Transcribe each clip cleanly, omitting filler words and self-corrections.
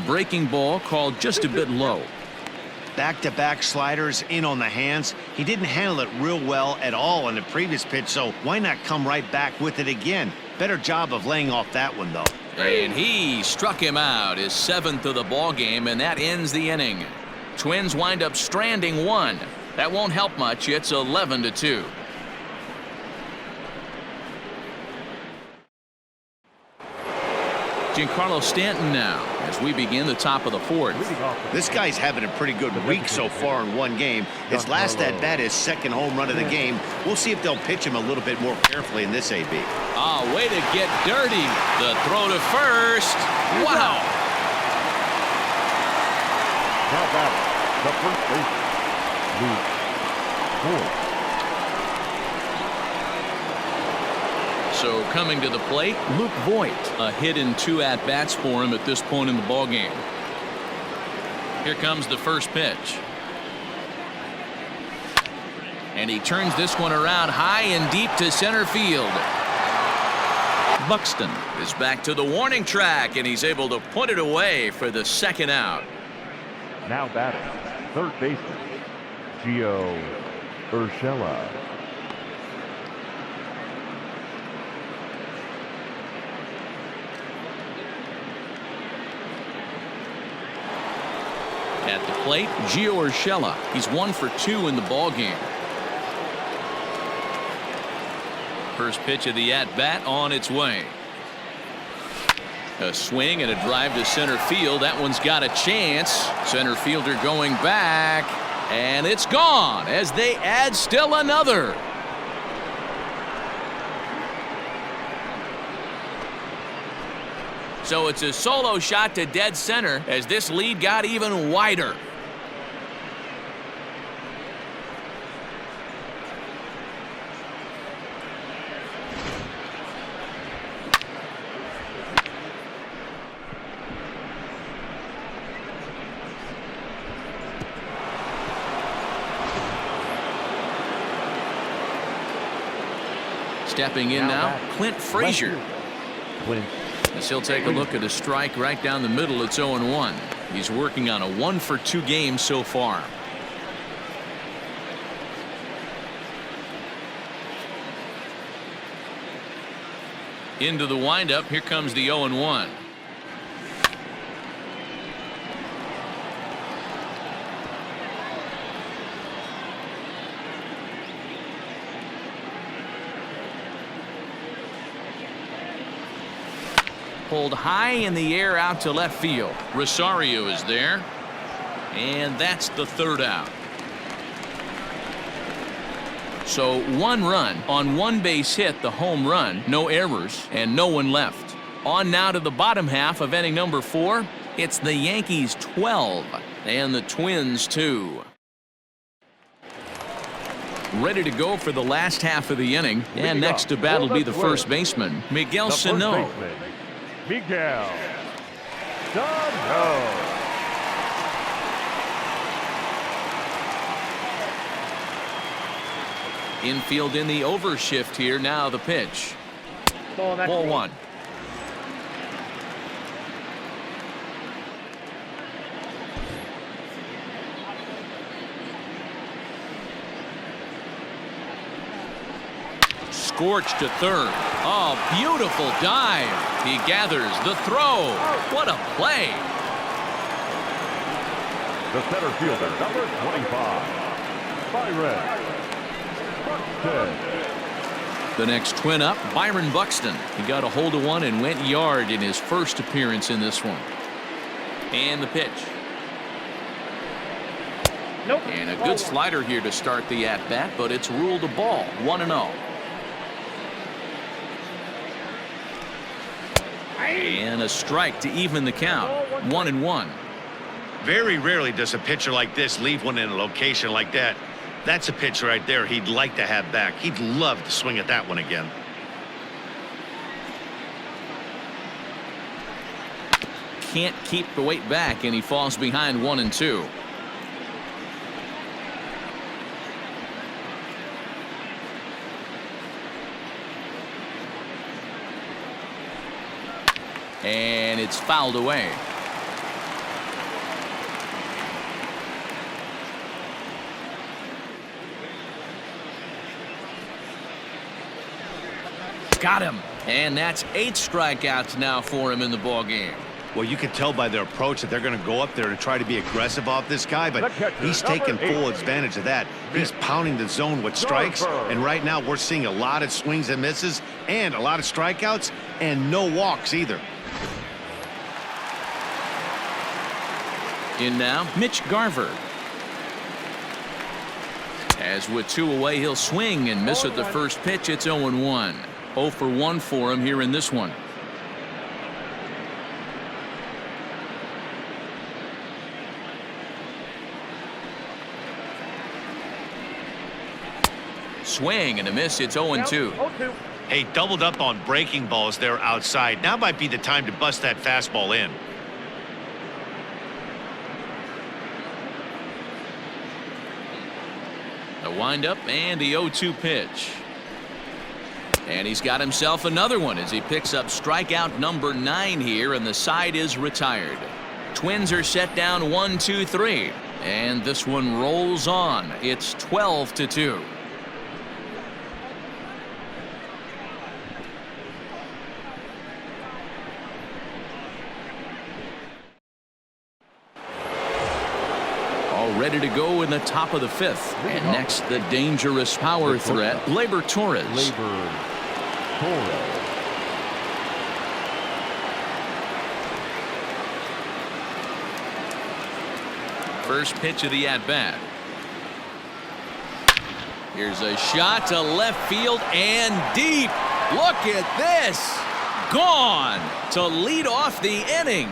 Breaking ball called just a bit low. Back-to-back sliders in on the hands. He didn't handle it real well at all on the previous pitch, so why not come right back with it again? Better job of laying off that one, though. And he struck him out, his 7th of the ball game, and that ends the inning. Twins wind up stranding one. That won't help much. It's 11-2. Giancarlo Stanton now as we begin the top of the 4th. This guy's having a pretty good week so far in one game. His last at-bat is second home run of the game. We'll see if they'll pitch him a little bit more carefully in this AB. Ah, way to get dirty. The throw to first. Wow. Now batting, the first baseman, Luke Voigt. So coming to the plate, Luke Voigt. A hit in 2 at-bats for him at this point in the ballgame. Here comes the first pitch. And he turns this one around high and deep to center field. Buxton is back to the warning track, and he's able to put it away for the second out. Now batting, third baseman, Gio Urshela. At the plate, Gio Urshela. He's 1 for 2 in the ballgame. First pitch of the at-bat on its way. A swing and a drive to center field. That one's got a chance. Center fielder going back. And it's gone as they add still another. So it's a solo shot to dead center as this lead got even wider. Stepping in now, Clint Frazier. As he'll take a look at a strike right down the middle. It's 0-1. He's working on a 1 for 2 game so far. Into the windup. Here comes the 0-1. Pulled high in the air out to left field. Rosario is there. And that's the third out. So 1 run on 1 base hit, the home run, no errors, and no one left. On now to the bottom half of inning number 4. It's the Yankees 12 and the Twins 2. Ready to go for the last half of the inning. And next to bat will be the first baseman, Miguel Sano. Miguel Sano. Infield in the overshift here. Now the pitch. Ball 1. Scorched to third. Oh, beautiful dive. He gathers the throw. What a play. The center fielder, number 25, Byron Buxton. The next twin up, Byron Buxton. He got a hold of one and went yard in his first appearance in this one. And the pitch. Nope. And a good slider here to start the at-bat, but it's ruled a ball. 1-0. And a strike to even the count. 1-1. Very rarely does a pitcher like this leave one in a location like that. That's a pitch right there he'd like to have back. He'd love to swing at that one again. Can't keep the weight back, and he falls behind 1-2. And it's fouled away. Got him. And that's 8 strikeouts now for him in the ballgame. Well, you can tell by their approach that they're going to go up there to try to be aggressive off this guy, but he's taking full advantage of that. He's pounding the zone with strikes, and right now we're seeing a lot of swings and misses and a lot of strikeouts and no walks either. In now, Mitch Garver. As with 2 away, he'll swing and miss at the first pitch. It's 0-1. 0 for 1 for him here in this one. Swing and a miss. It's 0-2. Hey, doubled up on breaking balls there outside. Now might be the time to bust that fastball in. The windup and the 0-2 pitch. And he's got himself another one as he picks up strikeout number 9 here, and the side is retired. Twins are set down 1-2-3, and this one rolls on. It's 12-2. Ready to go in the top of the 5th. And next, the dangerous power threat, Gleyber Torres. First pitch of the at-bat. Here's a shot to left field and deep. Look at this. Gone to lead off the inning.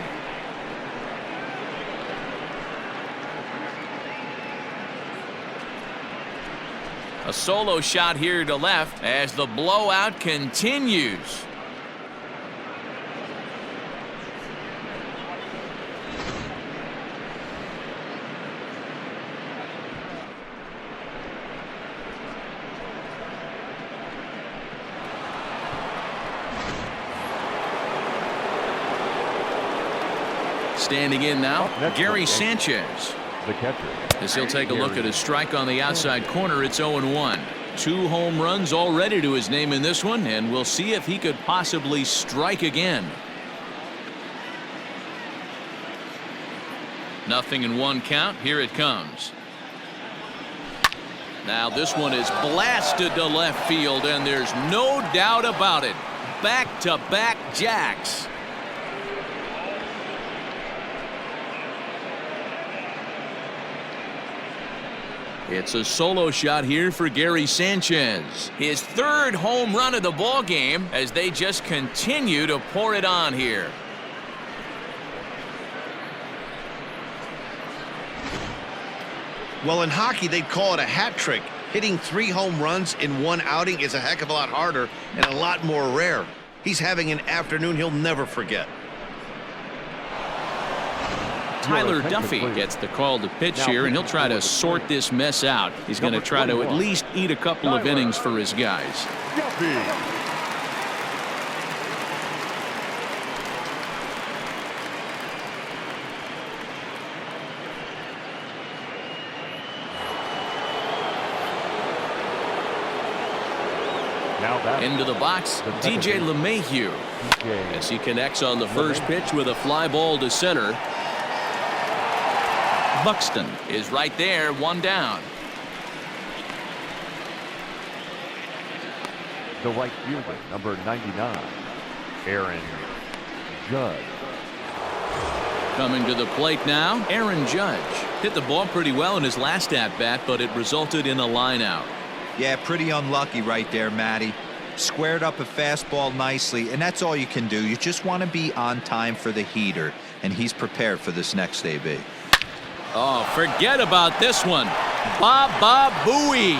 A solo shot here to left as the blowout continues. Standing in now, Gary Sanchez. The catcher. As he'll take a look at his strike on the outside corner, it's 0-1. 2 home runs already to his name in this one, and we'll see if he could possibly strike again. 0-1 count. Here it comes. Now this one is blasted to left field, and there's no doubt about it. Back-to-back jacks. It's a solo shot here for Gary Sanchez. His 3rd home run of the ball game as they just continue to pour it on here. Well, in hockey, they'd call it a hat trick. Hitting 3 home runs in 1 outing is a heck of a lot harder and a lot more rare. He's having an afternoon he'll never forget. Tyler Duffy gets the call to pitch here, and he'll try to sort this mess out. He's going to try to at least eat a couple of innings for his guys. Into the box, DJ LeMahieu as he connects on the first pitch with a fly ball to center. Buxton is right there, 1 down. The right fielder, number 99, Aaron Judge. Coming to the plate now, Aaron Judge. Hit the ball pretty well in his last at-bat, but it resulted in a line out. Yeah, pretty unlucky right there, Matty. Squared up a fastball nicely, and that's all you can do. You just want to be on time for the heater, and he's prepared for this next AB. Oh, forget about this one. Baba Booey.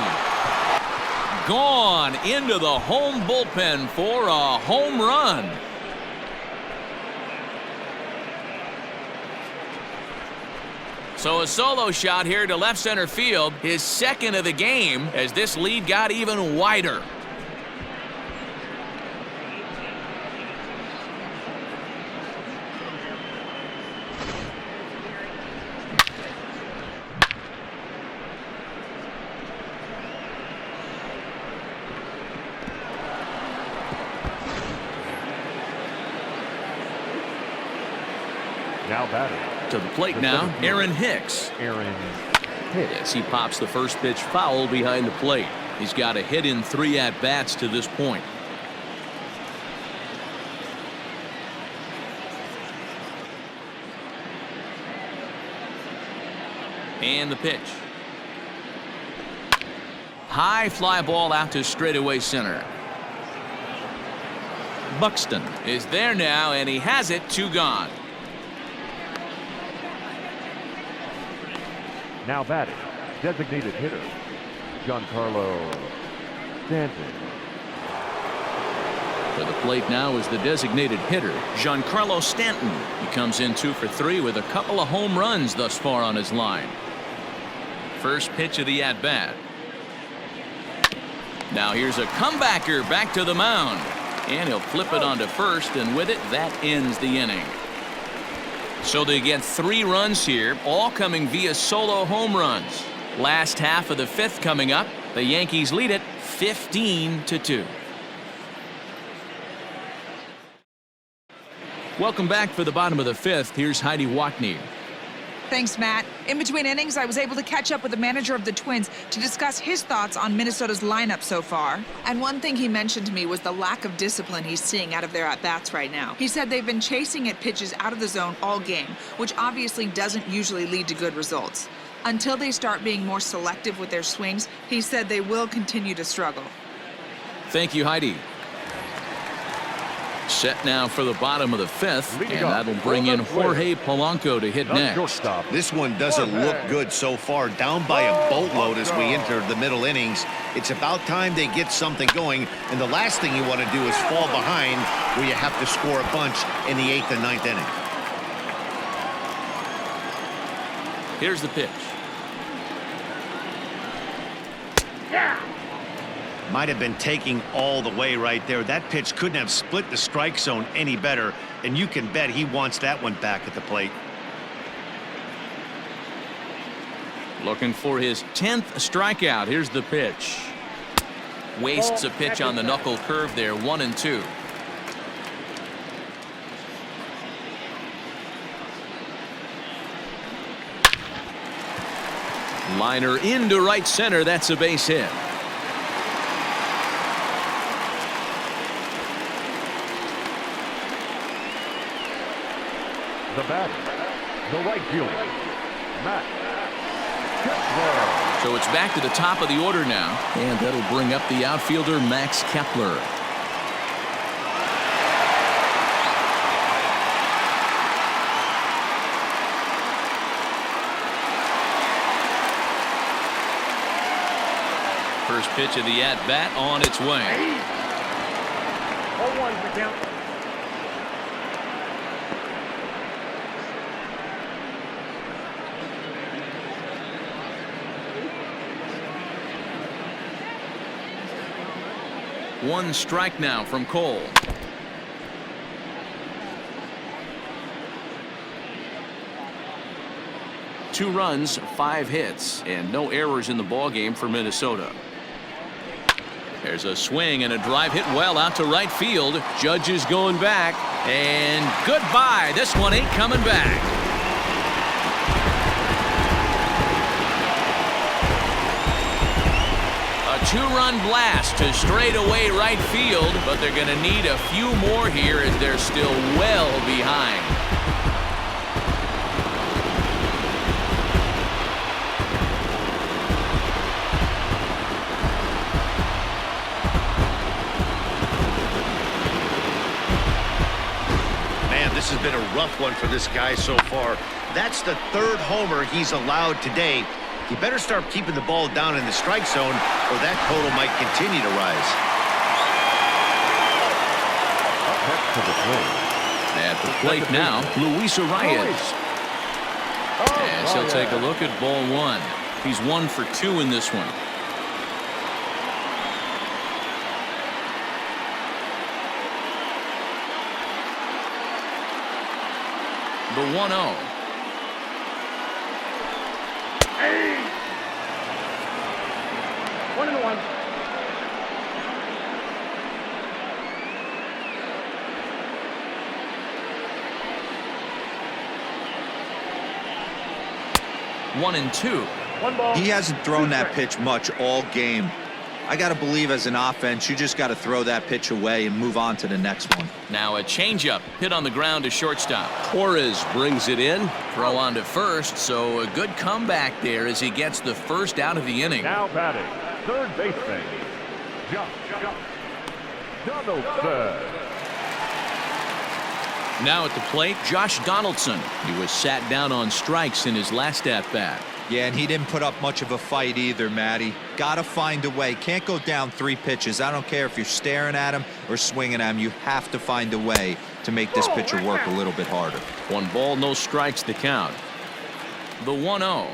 Gone into the home bullpen for a home run. So a solo shot here to left center field, his 2nd of the game, as this lead got even wider. Now batting. To the plate now, Aaron Hicks. Aaron Hicks. Yes, he pops the first pitch foul behind the plate. He's got a hit in 3 at-bats to this point. And the pitch. High fly ball out to straightaway center. Buxton is there now, and he has it. 2 gone. Now batting, designated hitter, Giancarlo Stanton. To the plate now is the designated hitter, Giancarlo Stanton. He comes in 2 for 3 with a couple of home runs thus far on his line. First pitch of the at-bat. Now here's a comebacker back to the mound. And he'll flip it onto first, and with it, that ends the inning. So they get 3 runs here, all coming via solo home runs. Last half of the 5th coming up. The Yankees lead it 15-2. Welcome back for the bottom of the 5th. Here's Heidi Watney. Thanks, Matt. In between innings, I was able to catch up with the manager of the Twins to discuss his thoughts on Minnesota's lineup so far. And one thing he mentioned to me was the lack of discipline he's seeing out of their at-bats right now. He said they've been chasing at pitches out of the zone all game, which obviously doesn't usually lead to good results. Until they start being more selective with their swings, he said they will continue to struggle. Thank you, Heidi. Set now for the bottom of the 5th, and that'll bring in Jorge Polanco to hit next. This one doesn't look good so far. Down by a boatload as we enter the middle innings. It's about time they get something going, and the last thing you want to do is fall behind where you have to score a bunch in the 8th and 9th inning. Here's the pitch. Might have been taking all the way right there. That pitch couldn't have split the strike zone any better, and you can bet he wants that one back at the plate. Looking for his 10th strikeout. Here's the pitch. Wastes a pitch on the knuckle curve there. 1-2. Liner into right center. That's a base hit. The batter, the right fielder, Matt. So it's back to the top of the order now, and that'll bring up the outfielder Max Kepler. First pitch of the at-bat on its way. 0-1 the count. One strike now from Cole. Two runs, 5 hits, and no errors in the ballgame for Minnesota. There's a swing and a drive hit well out to right field. Judge is going back, and goodbye. This one ain't coming back. A 2-run blast to straightaway right field, but they're going to need a few more here as they're still well behind. Man, this has been a rough one for this guy so far. That's the 3rd homer he's allowed today. He better start keeping the ball down in the strike zone, or that total might continue to rise. At the plate now, Luis Arias. As he'll take a look at ball 1. He's 1 for 2 in this one. The 1-0. Hey! 1-1. 1-2. One ball. He hasn't thrown two that strikes. pitch much all game. I got to believe as an offense, you just got to throw that pitch away and move on to the next one. Now a changeup hit on the ground to shortstop. Torres brings it in. Throw on to first, so a good comeback there as he gets the first out of the inning. Now batting, third baseman, Donaldson. Now at the plate, Josh Donaldson. He was sat down on strikes in his last at-bat. Yeah, and he didn't put up much of a fight either, Matty. Got to find a way. Can't go down 3 pitches. I don't care if you're staring at him or swinging at him. You have to find a way to make this pitcher work a little bit harder. 1 ball, no strikes to count. The 1-0.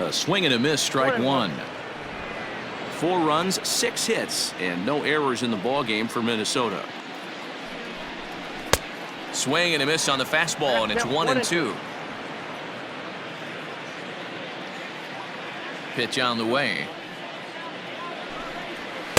A swing and a miss, strike 1. 4 runs, 6 hits, and no errors in the ballgame for Minnesota. Swing and a miss on the fastball, and it's 1-2. Pitch on the way.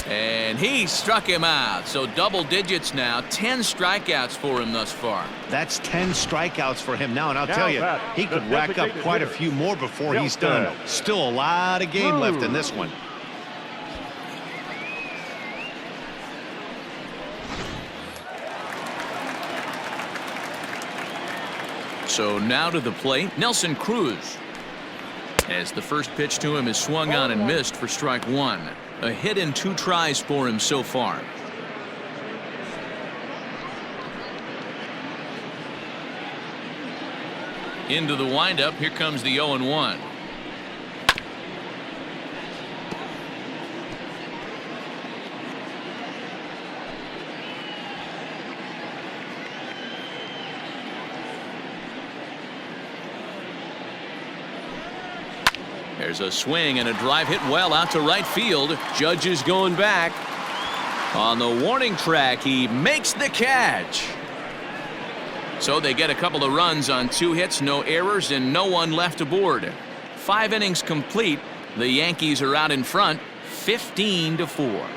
And he struck him out. So double digits now. 10 strikeouts for him thus far. That's 10 strikeouts for him now, and I'll tell you, he could the rack up designated quite a hitter, few more before he's done. Still a lot of game left in this one. So now to the plate, Nelson Cruz. As the first pitch to him is swung on and missed for strike 1. A hit in 2 tries for him so far. Into the windup, here comes the 0-1. There's a swing and a drive hit well out to right field. Judge is going back. On the warning track, he makes the catch. So they get a couple of runs on 2 hits, no errors, and no one left aboard. 5 innings complete. The Yankees are out in front, 15-4.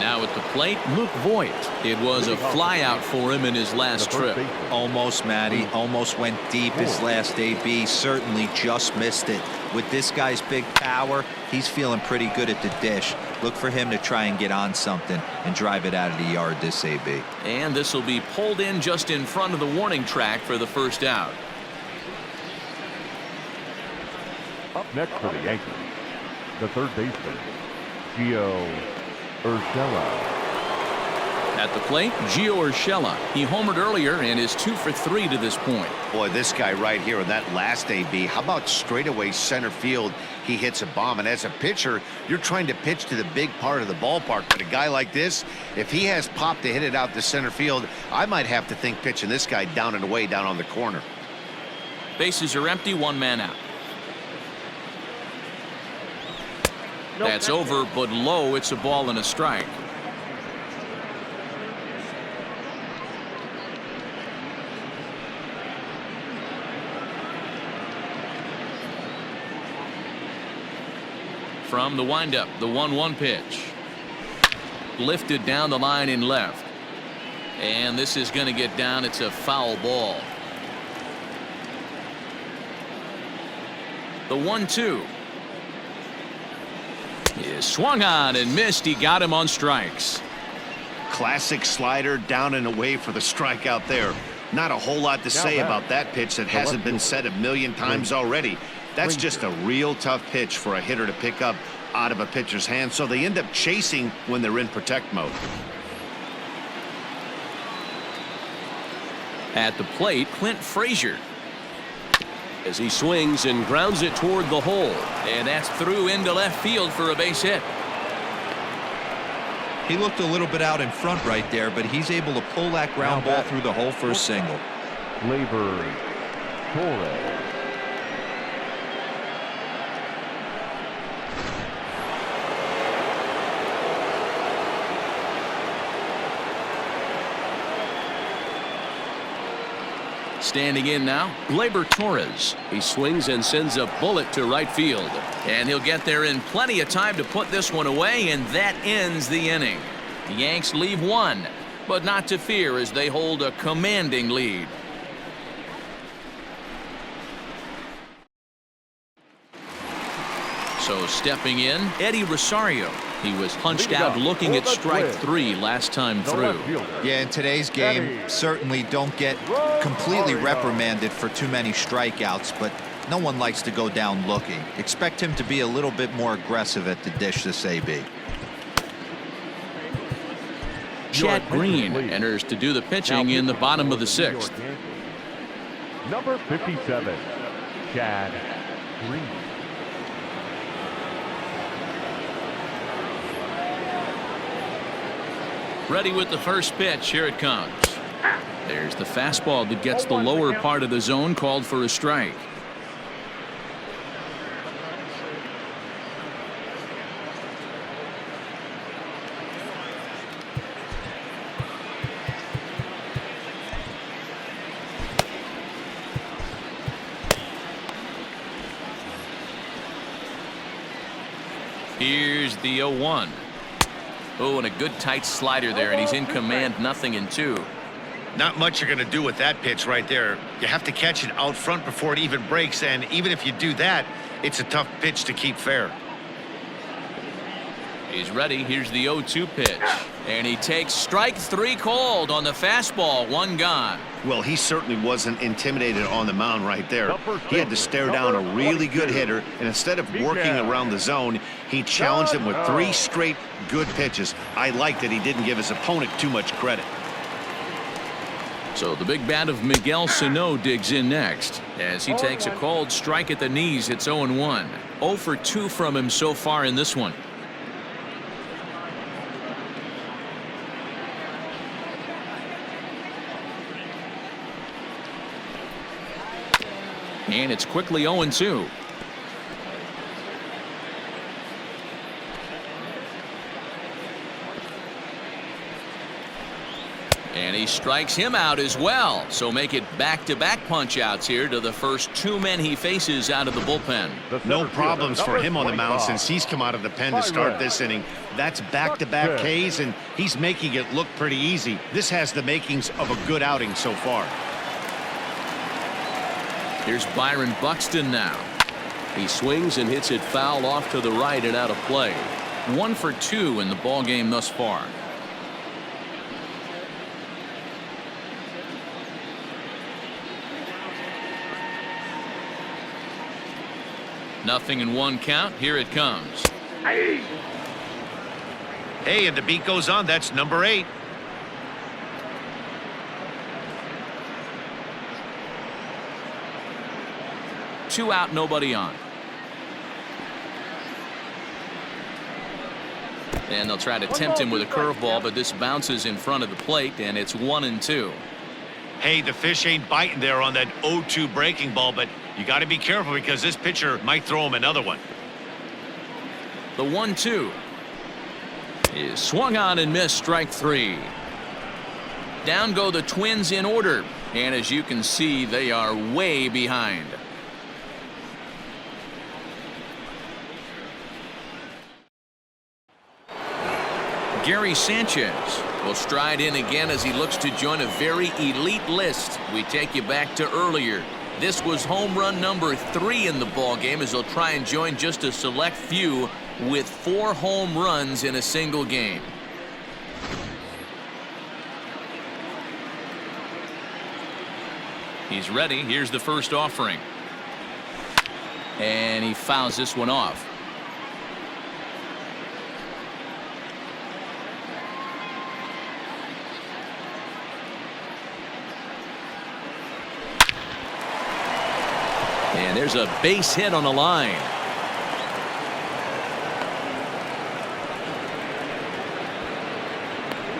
Now at the plate, Luke Voigt. It was a flyout for him in his last trip. Almost, Matty. Almost went deep his last AB. Certainly just missed it. With this guy's big power, he's feeling pretty good at the dish. Look for him to try and get on something and drive it out of the yard this AB. And this will be pulled in just in front of the warning track for the first out. Up next for the Yankees, the third baseman, Gio Urshela. At the plate, Gio Urshela. He homered earlier and is 2 for 3 to this point. Boy, this guy right here in that last AB, how about straightaway center field? He hits a bomb, and as a pitcher, you're trying to pitch to the big part of the ballpark. But a guy like this, if he has pop to hit it out to center field, I might have to think pitching this guy down and away down on the corner. Bases are empty, 1 man out. That's over, but low. It's a ball and a strike. From the windup, the 1-1 pitch. Lifted down the line in left. And this is going to get down. It's a foul ball. The 1-2. Is swung on and missed. He got him on strikes. Classic slider down and away for the strikeout there. Not a whole lot to say about that pitch that hasn't been said a million times already. That's just a real tough pitch for a hitter to pick up out of a pitcher's hand, so they end up chasing when they're in protect mode. At the plate, Clint Frazier. As he swings and grounds it toward the hole. And that's through into left field for a base hit. He looked a little bit out in front right there, but he's able to pull that ground ball through the hole for a single. Byron Buxton. Standing in now, Gleyber Torres. He swings and sends a bullet to right field. And he'll get there in plenty of time to put this one away, and that ends the inning. The Yanks leave 1. but not to fear as they hold a commanding lead. So stepping in, Eddie Rosario. He was punched out looking at strike 3 last time through. Yeah, in today's game, certainly don't get completely reprimanded for too many strikeouts, but no one likes to go down looking. Expect him to be a little bit more aggressive at the dish this AB. Chad Green enters to do the pitching in the bottom of the 6th. Number 57, Chad Green. Ready with the first pitch. Here it comes. There's the fastball that gets the lower part of the zone, called for a strike. Here's the 0-1. Oh, and a good tight slider there, and he's in command, 0-2. Not much you're going to do with that pitch right there. You have to catch it out front before it even breaks, and even if you do that, it's a tough pitch to keep fair. He's ready. Here's the 0-2 pitch. And he takes strike 3 called on the fastball. 1 gone. Well, he certainly wasn't intimidated on the mound right there. He had to stare down a really good hitter, and instead of working around the zone, he challenged him with 3 straight good pitches. I like that he didn't give his opponent too much credit. So the big bat of Miguel Sano digs in next as he takes a called strike at the knees. It's 0-1. 0 for 2 from him so far in this one. And it's quickly 0-2. And he strikes him out as well. So make it back-to-back punch-outs here to the first 2 men he faces out of the bullpen. No problems for him on the mound since he's come out of the pen to start this inning. That's back-to-back Ks, and he's making it look pretty easy. This has the makings of a good outing so far. Here's Byron Buxton now. He swings and hits it foul off to the right and out of play. 1 for 2 in the ball game thus far. Nothing in 1 count. Here it comes. Hey, and the beat goes on. That's number 8. Two out, nobody on. And they'll try to tempt him with a curveball, but this bounces in front of the plate, and it's 1-2. Hey, the fish ain't biting there on that 0-2 breaking ball, but you got to be careful because this pitcher might throw him another one. The 1-2 is swung on and missed, strike 3. Down go the Twins in order, and as you can see, they are way behind. Gary Sanchez will stride in again as he looks to join a very elite list. We take you back to earlier. This was home run number 3 in the ball game as he'll try and join just a select few with 4 home runs in a single game. He's ready. Here's the first offering. And he fouls this one off. And there's a base hit on the line.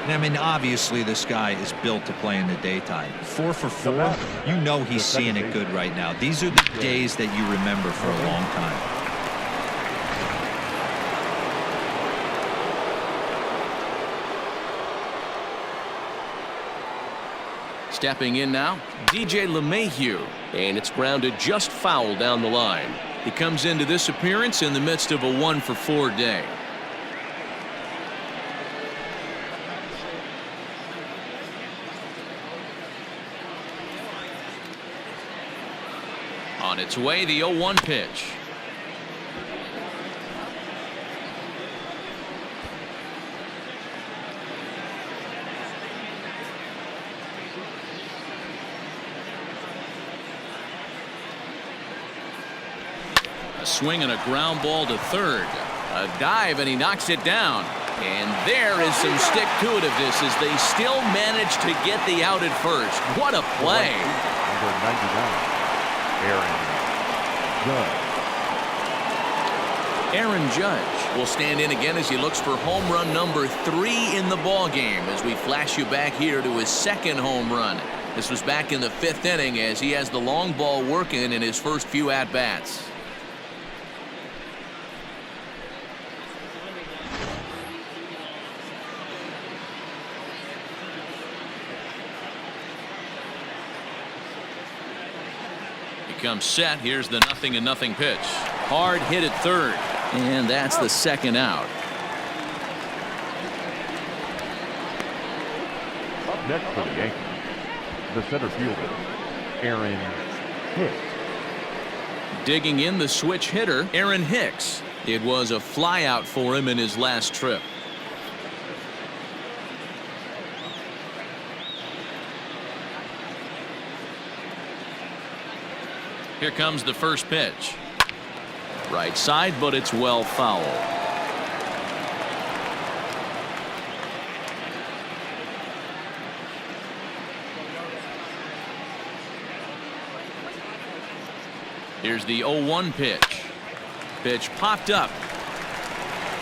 I mean, obviously this guy is built to play in the daytime. 4 for 4. You know he's seeing it good right now. These are the days that you remember for a long time. Stepping in now, DJ LeMahieu. And it's grounded just foul down the line. He comes into this appearance in the midst of a 1 for 4 day. On its way, the 0-1 pitch. A swing and a ground ball to third. A dive, and he knocks it down. And there is some stick-to-itiveness as they still manage to get the out at first. What a play. Number 99, Aaron Judge. Aaron Judge will stand in again as he looks for home run number 3 in the ballgame as we flash you back here to his second home run. This was back in the 5th inning as he has the long ball working in his first few at-bats. Comes set. Here's the 0-0 pitch. Hard hit at third, and that's the second out. Up next for the Yankees, the center fielder, Aaron Hicks. Digging in the switch hitter, Aaron Hicks. It was a flyout for him in his last trip. Here comes the first pitch. Right side, but it's well foul. Here's the 0-1 pitch. Pitch popped up.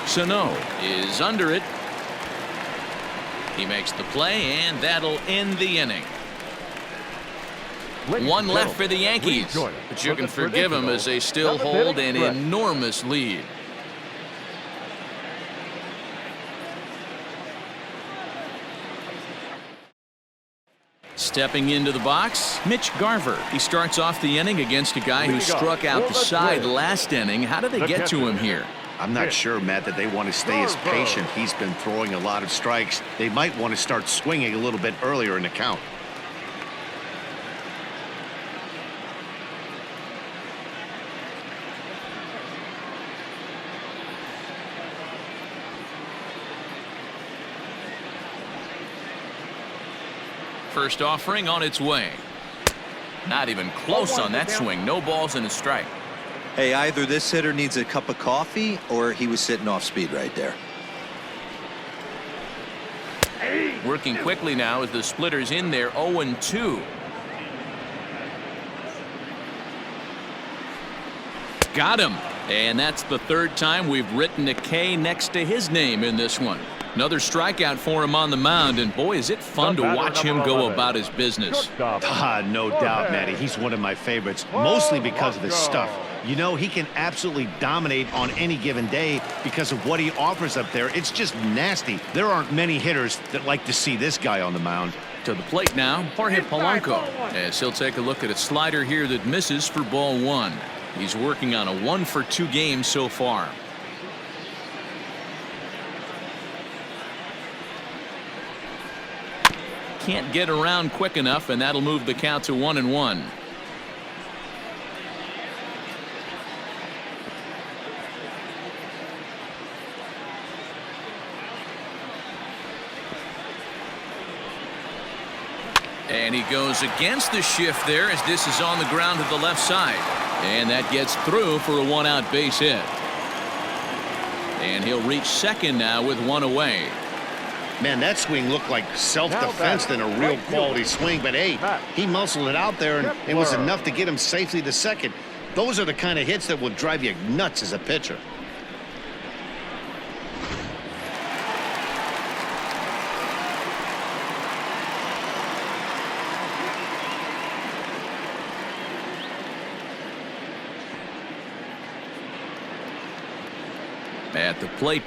Sano is under it. He makes the play, and that'll end the inning. One left for the Yankees, but you can forgive them as they still hold an enormous lead. Stepping into the box, Mitch Garver. He starts off the inning against a guy who struck out the side last inning. How did they get to him here? I'm not sure, Matt, that they want to stay as patient. He's been throwing a lot of strikes. They might want to start swinging a little bit earlier in the count. First offering on its way. Not even close on that swing. No balls and a strike. Hey, either this hitter needs a cup of coffee or he was sitting off speed right there. Working quickly now as the splitter's in there. 0-2. Got him. And that's the third time we've written a K next to his name in this one. Another strikeout for him on the mound, and boy, is it fun to watch him go about his business. No doubt, Matty. He's one of my favorites, mostly because of his stuff. You know, he can absolutely dominate on any given day because of what he offers up there. It's just nasty. There aren't many hitters that like to see this guy on the mound. To the plate now, Jorge Polanco, as he'll take a look at a slider here that misses for ball 1. He's working on a 1-for-2 game so far. Can't get around quick enough, and that'll move the count to 1-1. And he goes against the shift there as this is on the ground to the left side. And that gets through for a 1-out base hit. And he'll reach second now with 1 away. Man, that swing looked like self-defense than a real quality swing. But, hey, he muscled it out there, and it was enough to get him safely to second. Those are the kind of hits that will drive you nuts as a pitcher. At the plate now.